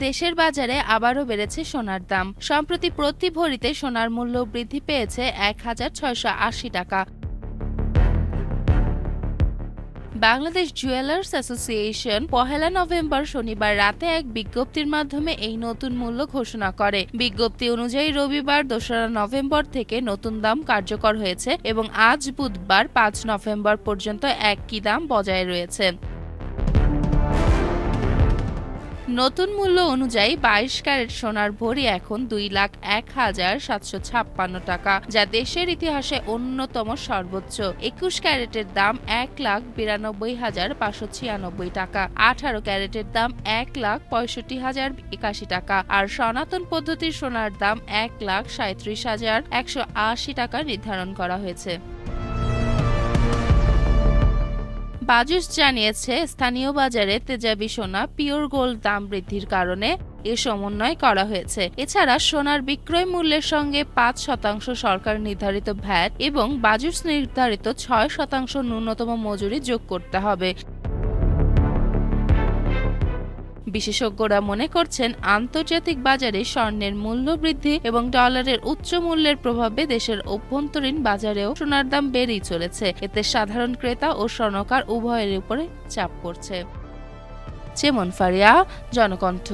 দেশের বাজারে আবারও বেড়েছে সোনার দাম। সম্প্রতি প্রতি ভরিতে সোনার মূল্য বৃদ্ধি পেয়েছে ১,৬৮০ টাকা। বাংলাদেশ জুয়েলার্স অ্যাসোসিয়েশন ১ নভেম্বর শনিবার রাতে এক বিজ্ঞপ্তির মাধ্যমে এই নতুন মূল্য ঘোষণা করে। বিজ্ঞপ্তি অনুযায়ী রবিবার ২রা নভেম্বর থেকে নতুন দাম কার্যকর হয়েছে এবং আজ বুধবার ৫ নভেম্বর পর্যন্ত একই দাম বজায় রয়েছে। নতুন মূল্য অনুযায়ী ২২ ক্যারেট সোনার ভরি এখন ২,০১,৭৫৬ টাকা, যা দেশের ইতিহাসে অন্যতম সর্বোচ্চ। ২১ ক্যারেটের দাম ১,৯২,৫৯৬ টাকা, ১৮ ক্যারেটের দাম ১,৬৫,০৮১ টাকা আর সনাতন পদ্ধতির সোনার দাম ১,৩৭,১৮০ টাকা নির্ধারণ করা হয়েছে। বাজুস জানিয়েছে, স্থানীয় বাজারে তেজাবি সোনা পিওর গোল্ড দাম বৃদ্ধির কারণে এ সমন্বয় করা হয়েছে। এছাড়া সোনার বিক্রয় মূল্যের সঙ্গে ৫% সরকার নির্ধারিত ভ্যাট এবং বাজুস নির্ধারিত ৬% ন্যূনতম মজুরি যোগ করতে হবে। বিশেষজ্ঞরা মনে করছেন, আন্তর্জাতিক বাজারে স্বর্ণের মূল্য বৃদ্ধি এবং ডলারের উচ্চ মূল্যের প্রভাবে দেশের অভ্যন্তরীণ বাজারেও সোনার দাম বেড়েই চলেছে। এতে সাধারণ ক্রেতা ও স্বর্ণকার উভয়ের উপরে চাপ পড়ছে। চেমন ফারিয়া, জনকণ্ঠ।